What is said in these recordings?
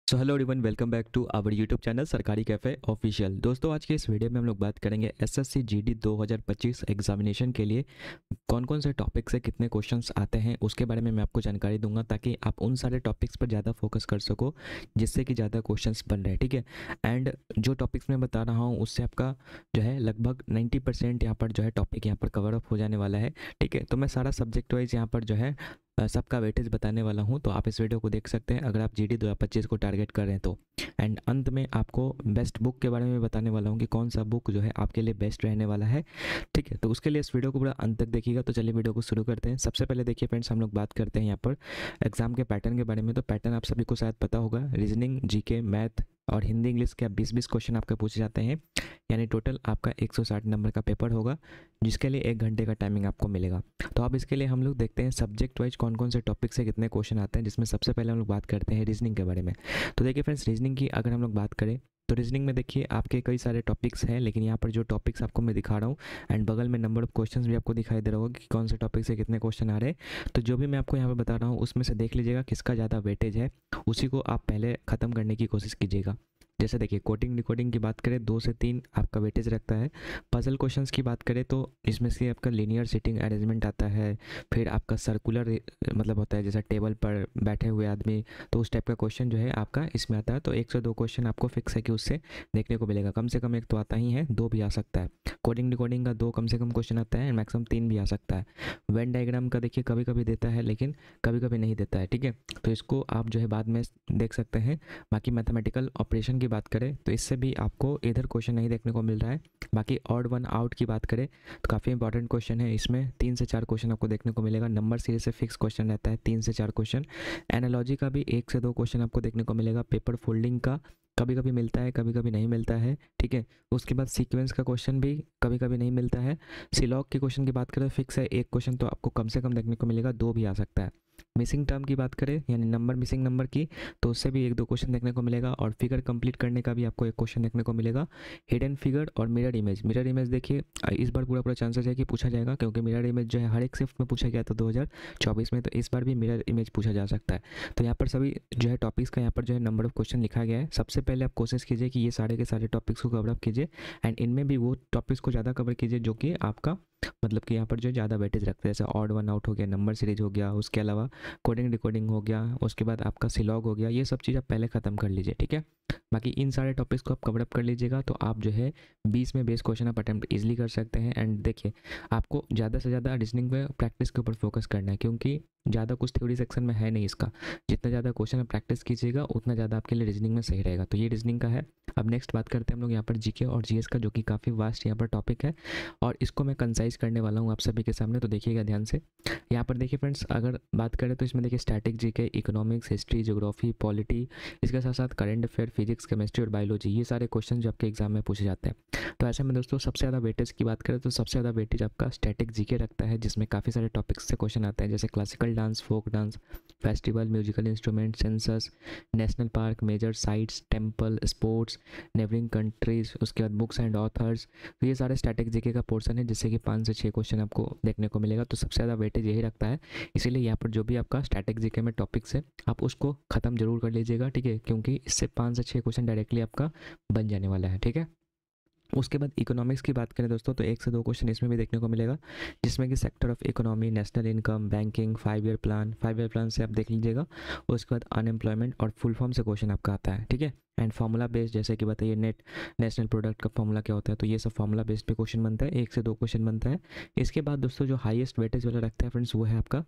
So hello everyone, welcome back to our YouTube channel Sarkari cafe official. दोस्तों, आज के इस वीडियो में हम लोग बात करेंगे एसएससी जीडी 2025 एग्जामिनेशन के लिए कौन कौन से टॉपिक से कितने क्वेश्चंस आते हैं उसके बारे में मैं आपको जानकारी दूंगा, ताकि आप उन सारे टॉपिक्स पर ज़्यादा फोकस कर सको जिससे कि ज़्यादा क्वेश्चंस बन रहे हैं। ठीक है। एंड जो टॉपिक्स मैं बता रहा हूँ उससे आपका जो है लगभग 90% यहाँ पर जो है टॉपिक यहाँ पर कवर अप हो जाने वाला है। ठीक है। तो मैं सारा सब्जेक्ट वाइज यहाँ पर जो है सबका वेटेज बताने वाला हूँ, तो आप इस वीडियो को देख सकते हैं अगर आप जीडी 2025 को टारगेट कर रहे हैं तो। एंड अंत में आपको बेस्ट बुक के बारे में बताने वाला हूँ कि कौन सा बुक जो है आपके लिए बेस्ट रहने वाला है। ठीक है। तो उसके लिए इस वीडियो को पूरा अंत तक देखिएगा। तो चलिए वीडियो को शुरू करते हैं। सबसे पहले देखिए फ्रेंड्स, हम लोग बात करते हैं यहाँ पर एग्जाम के पैटर्न के बारे में। तो पैटर्न आप सभी को शायद पता होगा, रीजनिंग, जीके, मैथ और हिंदी इंग्लिश के 20-20 क्वेश्चन आपके पूछे जाते हैं। यानी टोटल आपका 160 नंबर का पेपर होगा, जिसके लिए 1 घंटे का टाइमिंग आपको मिलेगा। तो अब इसके लिए हम लोग देखते हैं सब्जेक्ट वाइज कौन कौन से टॉपिक से कितने क्वेश्चन आते हैं, जिसमें सबसे पहले हम लोग बात करते हैं रीजनिंग के बारे में। तो देखिए फ्रेंड्स, रीजनिंग की अगर हम लोग बात करें तो रीजनिंग में देखिए आपके कई सारे टॉपिक्स हैं, लेकिन यहाँ पर जो टॉपिक्स आपको मैं दिखा रहा हूँ एंड बगल में नंबर ऑफ क्वेश्चंस भी आपको दिखाई दे रहा होगा कि कौन से टॉपिक से कितने क्वेश्चन आ रहे हैं। तो जो भी मैं आपको यहाँ पर बता रहा हूँ उसमें से देख लीजिएगा किसका ज़्यादा वेटेज है, उसी को आप पहले ख़त्म करने की कोशिश कीजिएगा। जैसे देखिए कोडिंग डिकोडिंग की बात करें 2 से 3 आपका वेटेज रखता है। पजल क्वेश्चंस की बात करें तो इसमें से आपका लीनियर सिटिंग अरेंजमेंट आता है, फिर आपका सर्कुलर मतलब होता है जैसा टेबल पर बैठे हुए आदमी, तो उस टाइप का क्वेश्चन जो है आपका इसमें आता है। तो 1 से 2 क्वेश्चन आपको फिक्स है कि उससे देखने को मिलेगा। कम से कम एक तो आता ही है, 2 भी आ सकता है। कोडिंग डिकोडिंग का 2 कम से कम क्वेश्चन आता है, मैक्सिमम 3 भी आ सकता है। वेन डायग्राम का देखिए कभी कभी देता है लेकिन कभी कभी नहीं देता है। ठीक है। तो इसको आप जो है बाद में देख सकते हैं। बाकी मैथमेटिकल ऑपरेशन की बात करें तो इससे भी आपको इधर क्वेश्चन नहीं देखने को मिल रहा है। बाकी ऑड वन आउट की बात करें तो काफ़ी इंपॉर्टेंट क्वेश्चन है, इसमें 3 से 4 क्वेश्चन आपको देखने को मिलेगा। नंबर सीरीज से फिक्स क्वेश्चन रहता है 3 से 4 क्वेश्चन। एनालॉजी का भी 1 से 2 क्वेश्चन आपको देखने को मिलेगा। पेपर फोल्डिंग का कभी कभी मिलता है, कभी कभी नहीं मिलता है। ठीक है। उसके बाद सीक्वेंस का क्वेश्चन भी कभी कभी नहीं मिलता है। सिलॉग के क्वेश्चन की बात करें फिक्स है 1 क्वेश्चन तो आपको कम से कम देखने को मिलेगा, 2 भी आ सकता है। मिसिंग टर्म की बात करें यानी नंबर मिसिंग नंबर की, तो उससे भी 1-2 क्वेश्चन देखने को मिलेगा। और फिगर कंप्लीट करने का भी आपको 1 क्वेश्चन देखने को मिलेगा। हिडन फिगर और मिरर इमेज, मिरर इमेज देखिए इस बार पूरा पूरा चांसेस है कि पूछा जाएगा, क्योंकि मिरर इमेज जो है हर एक शिफ्ट में पूछा गया था 2024 में, तो इस बार भी मिरर इमेज पूछा जा सकता है। तो यहाँ पर सभी जो है टॉपिक्स का यहाँ पर जो है नंबर ऑफ क्वेश्चन लिखा गया है। सबसे पहले आप कोशिश कीजिए कि ये सारे के सारे टॉपिक्स को कवर अप कीजिए एंड इनमें भी वो टॉपिक्स को ज़्यादा कवर कीजिए जो कि आपका मतलब कि यहाँ पर जो ज़्यादा वेटेज रखते हैं। जैसे ऑड वन आउट हो गया, नंबर सीरीज हो गया, उसके अलावा कोडिंग डिकोडिंग हो गया, उसके बाद आपका सिलॉग हो गया। ये सब चीज़ आप पहले ख़त्म कर लीजिए। ठीक है। बाकी इन सारे टॉपिक्स को आप कवर अप कर लीजिएगा तो आप जो है 20 में 20 क्वेश्चन आप अटेम्प्ट इजीली कर सकते हैं। एंड देखिए आपको ज़्यादा से ज़्यादा रीजनिंग में प्रैक्टिस के ऊपर फोकस करना है, क्योंकि ज़्यादा कुछ थ्योरी सेक्शन में है नहीं इसका। जितना ज़्यादा क्वेश्चन आप प्रैक्टिस कीजिएगा उतना ज़्यादा आपके लिए रीजनिंग में सही रहेगा। तो ये रीजनिंग का है। अब नेक्स्ट बात करते हैं हम लोग यहाँ पर जीके और जीएस का, जो कि काफ़ी वास्ट यहाँ पर टॉपिक है और इसको मैं कंसाइज करने वाला हूँ आप सभी के सामने। तो देखिएगा ध्यान से। यहाँ पर देखिए फ्रेंड्स, अगर बात करें तो इसमें देखिए static GK, economics, history, geography, polity, इसके साथ साथ करंट अफेयर, फिजिक्स, केमिस्ट्री और बायोलॉजी, ये सारे क्वेश्चन जो आपके एग्जाम में पूछे जाते हैं। तो ऐसे में दोस्तों सबसे ज़्यादा वेटेज की बात करें तो सबसे ज़्यादा वेटेज आपका स्टैटिक जीके रखता है, जिसमें काफ़ी सारे टॉपिक्स से क्वेश्चन आते हैं, जैसे classical dance, folk dance, festival, musical instrument, census, national park, major sites, temple, sports, neighbouring countries, उसके बाद बुक्स एंड ऑथर्स। तो ये सारे स्टैटिक जीके का पोर्शन है, जिससे कि 5 से 6 क्वेश्चन आपको देखने को मिलेगा। तो सबसे ज़्यादा वेटेज यही रखता है। इसीलिए यहाँ पर जो भी आपका स्टैटिक जीके में टॉपिक्स है आप उसको ख़त्म जरूर कर लीजिएगा। ठीक है। क्योंकि इससे 5 से 6 क्वेश्चन डायरेक्टली आपका बन जाने वाला है। ठीक है। उसके बाद इकोनॉमिक्स की बात करें दोस्तों तो 1 से 2 क्वेश्चन इसमें भी देखने को मिलेगा, जिसमें कि sector of economy, national income, banking, 5 year plan से आप देख लीजिएगा। उसके बाद अनएम्प्लॉयमेंट और फुल फॉर्म से क्वेश्चन आपका आता है। ठीक है। एंड फार्मूला बेस्ड, जैसे कि बताइए नेट नेशनल प्रोडक्ट का फार्मूला क्या होता है, तो ये सब फार्मूला बेस्ड पे क्वेश्चन बनता है, 1 से 2 क्वेश्चन बनता है। इसके बाद दोस्तों जो हाईएस्ट वेटेज वाला रखता है फ्रेंड्स वो है आपका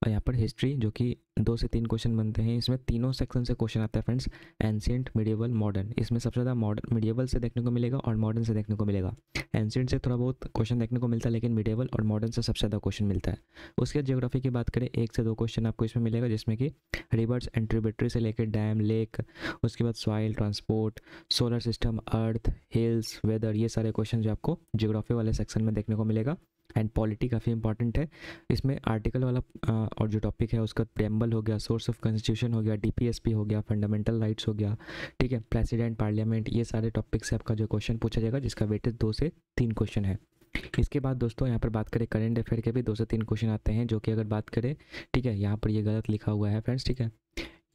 यहाँ पर हिस्ट्री, जो कि 2 से 3 क्वेश्चन बनते हैं। इसमें तीनों सेक्शन से क्वेश्चन आता है फ्रेंड्स, एंशिएंट, मिडिवल, मॉडर्न। इसमें सबसे ज़्यादा मॉडर्न मिडिवल से देखने को मिलेगा और मॉडर्न से देखने को मिलेगा। एंशिएंट से थोड़ा बहुत क्वेश्चन देखने को मिलता है, लेकिन मिडिवल और मॉडर्न से सबसे ज़्यादा क्वेश्चन मिलता है। उसके बाद ज्योग्राफी की बात करें 1 से 2 क्वेश्चन आपको इसमें मिलेगा, जिसमें कि रिवर्स एंड ट्रिब्यूटरी से लेकर डैम, लेक, उसके बाद सॉइल, ट्रांसपोर्ट, सोलर सिस्टम, अर्थ, हिल्स, वेदर, ये सारे क्वेश्चन जो आपको ज्योग्राफी वाले सेक्शन में देखने को मिलेगा। एंड पॉलिटी काफ़ी इंपॉर्टेंट है। इसमें आर्टिकल वाला और जो टॉपिक है उसका प्रेम्बल हो गया, सोर्स ऑफ कॉन्स्टिट्यूशन हो गया, डीपीएसपी हो गया, फंडामेंटल राइट्स हो गया। ठीक है। प्रेसिडेंट, पार्लियामेंट, ये सारे टॉपिक से आपका जो क्वेश्चन पूछा जाएगा, जिसका वेटेज 2 से 3 क्वेश्चन है। इसके बाद दोस्तों यहाँ पर बात करें करंट अफेयर के भी 2 से 3 क्वेश्चन आते हैं, जो कि अगर बात करें, ठीक है, यहाँ पर ये गलत लिखा हुआ है फ्रेंड्स। ठीक है।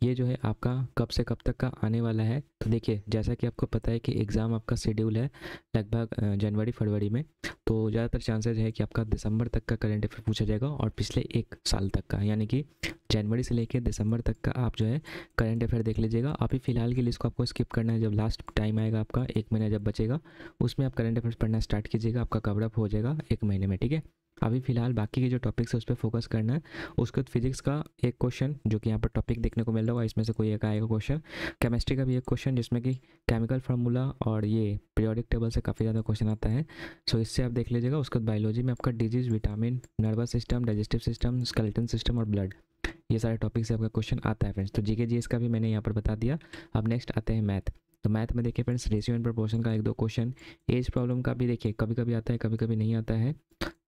ये जो है आपका कब से कब तक का आने वाला है। तो देखिए जैसा कि आपको पता है कि एग्ज़ाम आपका शेड्यूल है लगभग जनवरी फरवरी में, तो ज़्यादातर चांसेज है कि आपका दिसंबर तक का करंट अफेयर पूछा जाएगा और पिछले 1 साल तक का, यानी कि जनवरी से लेकर दिसंबर तक का आप जो है करंट अफेयर देख लीजिएगा। अभी फ़िलहाल के लिए इसको आपको स्किप करना है, जब लास्ट टाइम आएगा आपका 1 महीना जब बचेगा उसमें आप करंट अफेयर्स पढ़ना स्टार्ट कीजिएगा, आपका कवरअप हो जाएगा 1 महीने में, ठीक है। अभी फ़िलहाल बाकी के जो टॉपिक्स है उस पर फोकस करना है। उसके बाद फिजिक्स का एक क्वेश्चन जो कि यहाँ पर टॉपिक देखने को मिल रहा होगा, इसमें से कोई एक आएगा क्वेश्चन। केमिस्ट्री का भी एक क्वेश्चन जिसमें कि केमिकल फार्मूला और ये पीरियोडिक टेबल से काफ़ी ज़्यादा क्वेश्चन आता है, सो इससे आप देख लीजिएगा। उसके बाद बायोलॉजी में आपका disease, vitamin, nervous system, digestive system, skeleton system और ब्लड, ये सारे टॉपिक से आपका क्वेश्चन आता है फ्रेंड्स। तो जीके जीएस का भी मैंने यहाँ पर बता दिया। अब नेक्स्ट आते हैं मैथ। तो मैथ में देखिए फ्रेंड्स रेशियो एंड प्रोपोर्शन का 1-2 क्वेश्चन, एज प्रॉब्लम का भी देखिए कभी कभी आता है कभी कभी नहीं आता है,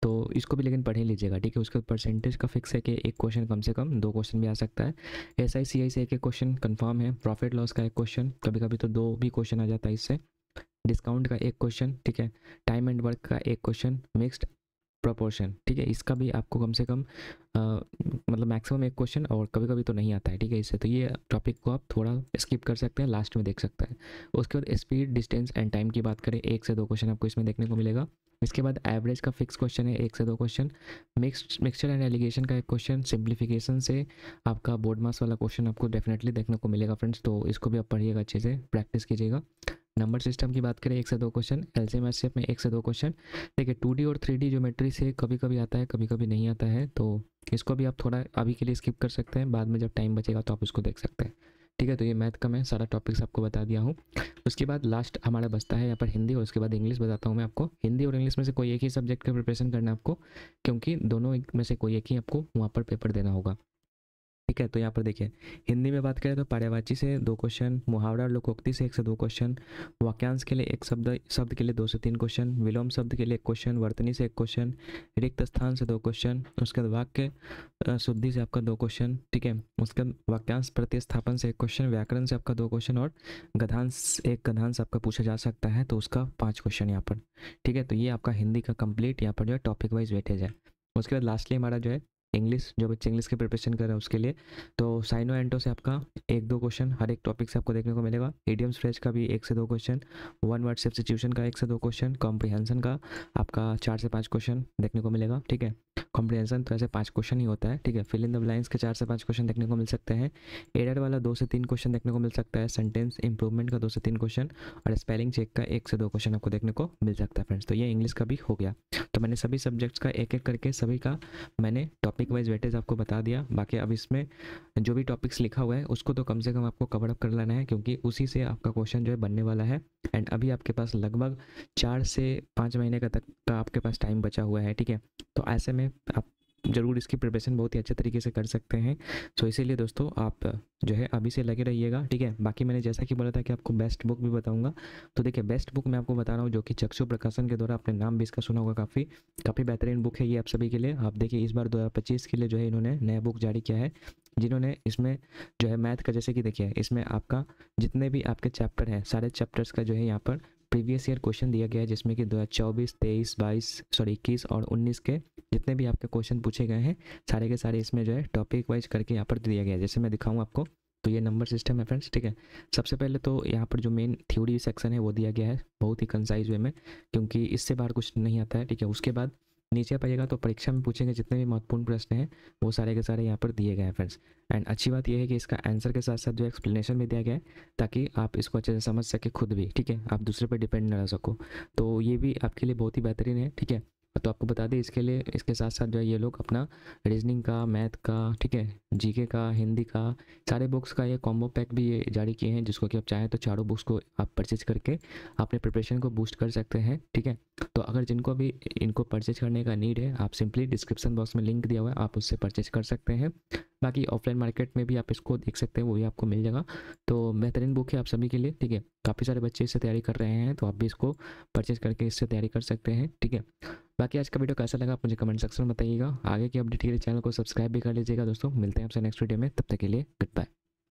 तो इसको भी लेकिन पढ़ ही लीजिएगा, ठीक है। उसके परसेंटेज का फिक्स है कि एक क्वेश्चन कम से कम 2 क्वेश्चन भी आ सकता है। एस आई सी आई से एक क्वेश्चन कंफर्म है। प्रॉफिट लॉस का एक क्वेश्चन, कभी कभी तो 2 भी क्वेश्चन आ जाता है इससे। डिस्काउंट का एक क्वेश्चन, ठीक है। टाइम एंड वर्क का एक क्वेश्चन, मिक्स्ड प्रोपोर्शन, ठीक है, इसका भी आपको कम से कम मतलब मैक्सिमम एक क्वेश्चन, और कभी कभी तो नहीं आता है, ठीक है इससे। तो ये टॉपिक को आप थोड़ा स्किप कर सकते हैं, लास्ट में देख सकते हैं। उसके बाद स्पीड, डिस्टेंस एंड टाइम की बात करें, 1 से 2 क्वेश्चन आपको इसमें देखने को मिलेगा। इसके बाद एवरेज का फिक्स क्वेश्चन है, 1 से 2 क्वेश्चन। मिक्सचर एंड एलिगेशन का एक क्वेश्चन, सिंप्लीफिकेशन से आपका बोर्ड मास वाला क्वेश्चन आपको डेफिनेटली देखने को मिलेगा फ्रेंड्स, तो इसको भी आप पढ़िएगा, अच्छे से प्रैक्टिस कीजिएगा। नंबर सिस्टम की बात करें 1 से 2 क्वेश्चन, एलसीएम एचसीएफ में 1 से 2 क्वेश्चन। देखिए 2D और 3D ज्योमेट्री से कभी कभी आता है कभी कभी नहीं आता है, तो इसको भी आप थोड़ा अभी के लिए स्किप कर सकते हैं, बाद में जब टाइम बचेगा तो आप उसको देख सकते हैं, ठीक है। तो ये मैथ का मैं सारा टॉपिक्स आपको बता दिया हूँ। उसके बाद लास्ट हमारा बचता है यहाँ पर हिंदी, और उसके बाद इंग्लिश बताता हूँ मैं आपको। हिंदी और इंग्लिश में से कोई एक ही सब्जेक्ट का प्रिपरेशन करना है आपको, क्योंकि दोनों में से कोई एक ही आपको वहाँ पर पेपर देना होगा, ठीक है। तो यहाँ पर देखिए हिंदी में बात करें तो पर्यायवाची से 2 क्वेश्चन, मुहावरा और लोकोक्ति से 1 से 2 क्वेश्चन, वाक्यांश के लिए एक शब्द के लिए 2 से 3 क्वेश्चन, विलोम शब्द के लिए 1 क्वेश्चन, वर्तनी से 1 क्वेश्चन, रिक्त स्थान से 2 क्वेश्चन, उसके बाद वाक्य शुद्धि से आपका 2 क्वेश्चन, ठीक है। उसके बाद वाक्यांश प्रतिस्थापन से 1 क्वेश्चन, व्याकरण से आपका 2 क्वेश्चन, और गद्यांश आपका पूछा जा सकता है तो उसका 5 क्वेश्चन यहाँ पर, ठीक है। तो ये आपका हिंदी का कंप्लीट यहाँ पर जो है टॉपिक वाइज वेटेज है। उसके बाद लास्टली हमारा जो है इंग्लिश, जो बच्चे इंग्लिश की प्रिपरेशन कर रहे हैं उसके लिए, तो साइनो एंटो से आपका 1-2 क्वेश्चन हर एक टॉपिक से आपको देखने को मिलेगा। इडियम्स फ्रेज का भी 1 से 2 क्वेश्चन, वन वर्ड सब्स्टिट्यूशन का 1 से 2 क्वेश्चन, कॉम्प्रिहेंशन का आपका 4 से 5 क्वेश्चन देखने को मिलेगा, ठीक है। कॉम्प्रिहेंशन तो ऐसे 5 क्वेश्चन ही होता है, ठीक है। फिल इन द ब्लैंक्स के 4 से 5 क्वेश्चन देखने को मिल सकते हैं। एरर वाला 2 से 3 क्वेश्चन देखने को मिल सकता है। सेंटेंस इंप्रूवमेंट का 2 से 3 क्वेश्चन, और स्पेलिंग चेक का 1 से 2 क्वेश्चन आपको देखने को मिल सकता है फ्रेंड्स। तो ये इंग्लिश का भी हो गया। तो मैंने सभी सब्जेक्ट्स का एक एक करके सभी का मैंने टॉपिक वाइज वेटेज आपको बता दिया। बाकी अब इसमें जो भी टॉपिक्स लिखा हुआ है उसको तो कम से कम आपको कवर अप कर लेना है, क्योंकि उसी से आपका क्वेश्चन जो है बनने वाला है। एंड अभी आपके पास लगभग 4 से 5 महीने का तक का आपके पास टाइम बचा हुआ है, ठीक है। तो ऐसे में आप ज़रूर इसकी प्रिपरेशन बहुत ही अच्छे तरीके से कर सकते हैं। सो इसीलिए दोस्तों आप जो है अभी से लगे रहिएगा, ठीक है। बाकी मैंने जैसा कि बोला था कि आपको बेस्ट बुक भी बताऊंगा, तो देखिए बेस्ट बुक मैं आपको बता रहा हूँ जो कि चक्षु प्रकाशन के द्वारा, आपने नाम भी इसका सुना होगा, काफ़ी बेहतरीन बुक है ये आप सभी के लिए। आप देखिए इस बार 2025 के लिए जो है इन्होंने नया बुक जारी किया है, जिन्होंने इसमें जो है मैथ का, जैसे कि देखिए इसमें आपका जितने भी आपके चैप्टर हैं सारे चैप्टर्स का जो है यहाँ पर प्रीवियस ईयर क्वेश्चन दिया गया है, जिसमें कि 2024, 23, 22 सॉरी 21 और 19 के जितने भी आपके क्वेश्चन पूछे गए हैं सारे के सारे इसमें जो है टॉपिक वाइज करके यहाँ पर दिया गया है। जैसे मैं दिखाऊँ आपको, तो ये नंबर सिस्टम है फ्रेंड्स, ठीक है। सबसे पहले तो यहाँ पर जो मेन थ्योरी सेक्शन है वो दिया गया है बहुत ही कंसाइज वे में, क्योंकि इससे बाहर कुछ नहीं आता है, ठीक है। उसके बाद नीचे पाइएगा तो परीक्षा में पूछेंगे जितने भी महत्वपूर्ण प्रश्न हैं वो सारे के सारे यहाँ पर दिए गए हैं फ्रेंड्स। एंड अच्छी बात यह है कि इसका आंसर के साथ साथ जो एक्सप्लेनेशन भी दिया गया है, ताकि आप इसको अच्छे से समझ सके खुद भी, ठीक है। आप दूसरे पर डिपेंड ना रह सको, तो ये भी आपके लिए बहुत ही बेहतरीन है, ठीक है। तो आपको बता दें इसके लिए, इसके साथ साथ जो है ये लोग अपना रीजनिंग का, मैथ का, ठीक है, जीके का, हिंदी का, सारे बुक्स का ये कॉम्बो पैक भी ये जारी किए हैं, जिसको कि आप चाहें तो चारों बुक्स को आप परचेज करके अपने प्रिपरेशन को बूस्ट कर सकते हैं, ठीक है। तो अगर जिनको भी इनको परचेज करने का नीड है, आप सिंपली डिस्क्रिप्शन बॉक्स में लिंक दिया हुआ है, आप उससे परचेज कर सकते हैं। बाकी ऑफलाइन मार्केट में भी आप इसको देख सकते हैं, वो भी आपको मिल जाएगा। तो बेहतरीन बुक है आप सभी के लिए, ठीक है। काफ़ी सारे बच्चे इससे तैयारी कर रहे हैं, तो आप भी इसको परचेज करके इससे तैयारी कर सकते हैं, ठीक है। बाकी आज का वीडियो कैसा लगा आप मुझे कमेंट सेक्शन में बताइएगा। आगे की अपडेट के लिए चैनल को सब्सक्राइब भी कर लीजिएगा दोस्तों। मिलते हैं आपसे नेक्स्ट वीडियो में, तब तक के लिए गुड बाय।